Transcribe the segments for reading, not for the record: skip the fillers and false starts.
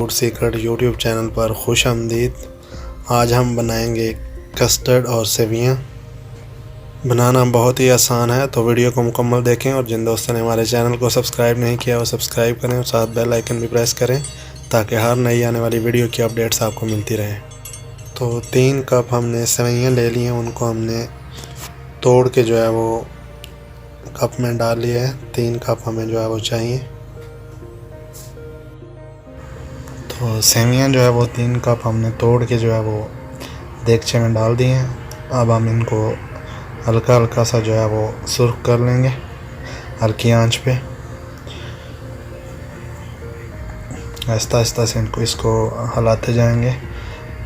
Food secret YouTube channel पर खुश आमदीद। आज हम बनाएंगे कस्टर्ड और सेवियां। बनाना बहुत ही आसान है, तो वीडियो को मुकम्मल देखें और जिन दोस्तों ने हमारे चैनल को सब्सक्राइब नहीं किया वो सब्सक्राइब करें और साथ बेल आइकन भी प्रेस करें ताकि हर नई आने वाली वीडियो की अपडेट्स आपको मिलती रहें। तो 3 कप हमने सेवइयां ले ली हैं, उनको हमने तोड़ के जो है वो कप में डाल लिया है। 3 कप हमें जो है वो चाहिए। तो सेवइयां जो है वो 3 कप हमने तोड़ के जो है वो देगचे में डाल दिए हैं। अब हम इनको हल्का हल्का सा जो है वो सुर्ख कर लेंगे हल्की आंच पे। आहिस्ता आहिस्ता से इसको हिलाते जाएंगे।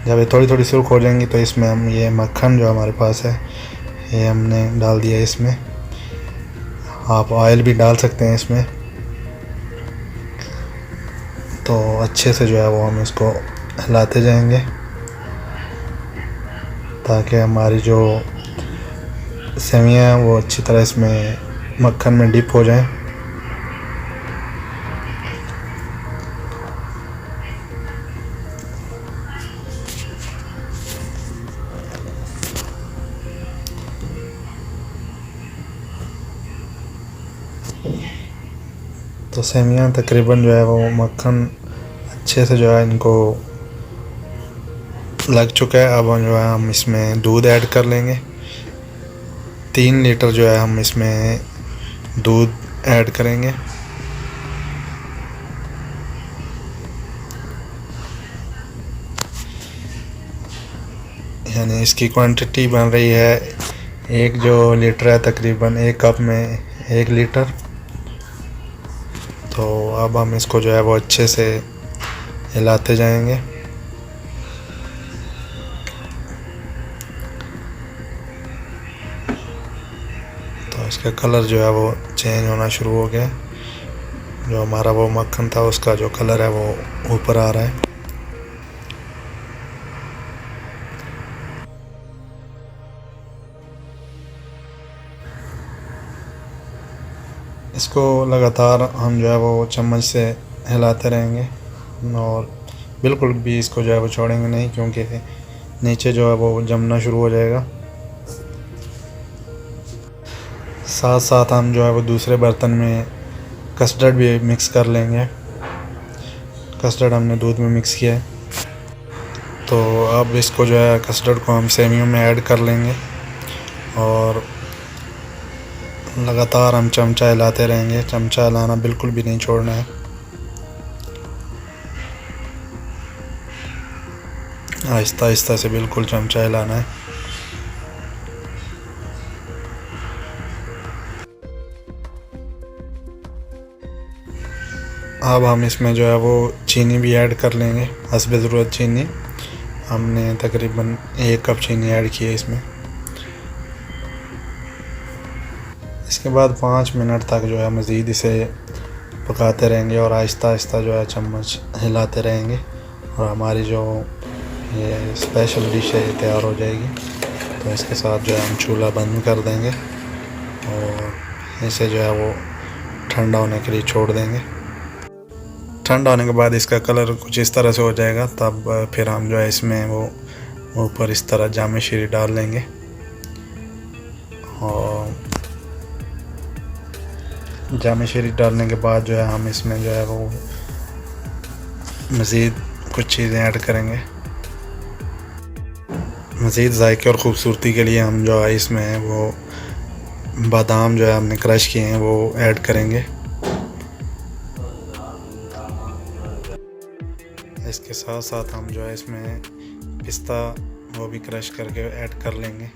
जब ये थोड़ी थोड़ी सुर्ख हो जाएंगी तो इसमें हम ये मक्खन जो हमारे पास है ये हमने डाल दिया इसमें। आप ऑयल भी डाल सकते हैं इसमें। तो अच्छे से जो है वो हम इसको हिलाते जाएंगे ताकि हमारी जो सेवइयां हैं वो अच्छी तरह इसमें मक्खन में डिप हो जाएं। तो सेवइयां तकरीबन जो है वो मक्खन अच्छे से जो है इनको लग चुका है। अब जो है हम इसमें दूध ऐड कर लेंगे। 3 लीटर जो है हम इसमें दूध ऐड करेंगे। यानी इसकी क्वांटिटी बन रही है, एक जो लीटर है तकरीबन 1 कप में 1 लीटर। तो अब हम इसको जो है वो अच्छे से हिलाते जाएंगे। तो इसका कलर जो है वो चेंज होना शुरू हो गया। जो हमारा वो मक्खन था उसका जो कलर है वो ऊपर आ रहा है। इसको लगातार हम जो है वो चम्मच से हिलाते रहेंगे और बिल्कुल भी इसको जो है वो छोड़ेंगे नहीं, क्योंकि नीचे जो है वो जमना शुरू हो जाएगा। साथ साथ हम जो है वो दूसरे बर्तन में कस्टर्ड भी मिक्स कर लेंगे। कस्टर्ड हमने दूध में मिक्स किया है। तो अब इसको जो है कस्टर्ड को हम सेवइयों में ऐड कर लेंगे और लगातार हम चमचा हिलाते रहेंगे। चमचा हिलाना बिल्कुल भी नहीं छोड़ना है। आहिस्ता आहिस्ता से बिल्कुल चमचा हिलाना है। अब हम इसमें जो है वो चीनी भी ऐड कर लेंगे, हस्बे ज़रूरत चीनी। हमने तकरीबन 1 कप चीनी ऐड की है इसमें। इसके बाद 5 मिनट तक जो है मज़ीद इसे पकाते रहेंगे और आहिस्ता आहिस्ता जो है चम्मच हिलाते रहेंगे और हमारी जो ये स्पेशल डिश है ये तैयार हो जाएगी। तो इसके साथ जो है हम चूल्हा बंद कर देंगे और इसे जो है वो ठंडा होने के लिए छोड़ देंगे। ठंडा होने के बाद इसका कलर कुछ इस तरह से हो जाएगा। तब फिर हम जो है इसमें वो ऊपर इस तरह जामे शीरी डाल लेंगे और जामे शीरी डालने के बाद जो है हम इसमें जो है वो मज़ीद कुछ चीज़ें ऐड करेंगे। मज़ीद जायके और ख़ूबसूरती के लिए हम जो है इसमें वो बादाम जो है हमने क्रश किए हैं वो ऐड करेंगे। इसके साथ साथ हम जो है इसमें पिस्ता वो भी क्रश करके ऐड कर लेंगे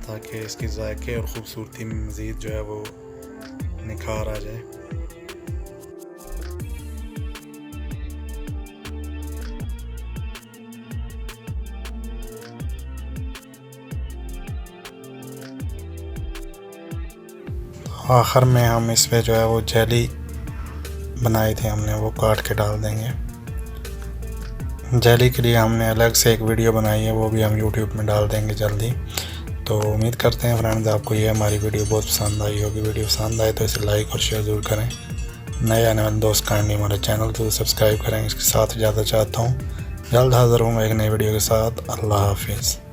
ताकि इसकी जायके और ख़ूबसूरती में मज़ीद जो है वो निखार आ जाए। आखिर में हम इस पे जो है वो जेली बनाए थे हमने वो काट के डाल देंगे। जेली के लिए हमने अलग से एक वीडियो बनाई है, वो भी हम यूट्यूब में डाल देंगे जल्दी। तो उम्मीद करते हैं फ्रेंड्स आपको ये हमारी वीडियो बहुत पसंद आई होगी। वीडियो पसंद आए तो इसे लाइक और शेयर ज़रूर करें। नए आने वाले दोस्त काइंडली हमारे चैनल को सब्सक्राइब करें। इसके साथ ज़्यादा चाहता हूँ जल्द हाज़िर हूँ एक नई वीडियो के साथ। अल्लाह हाफिज़।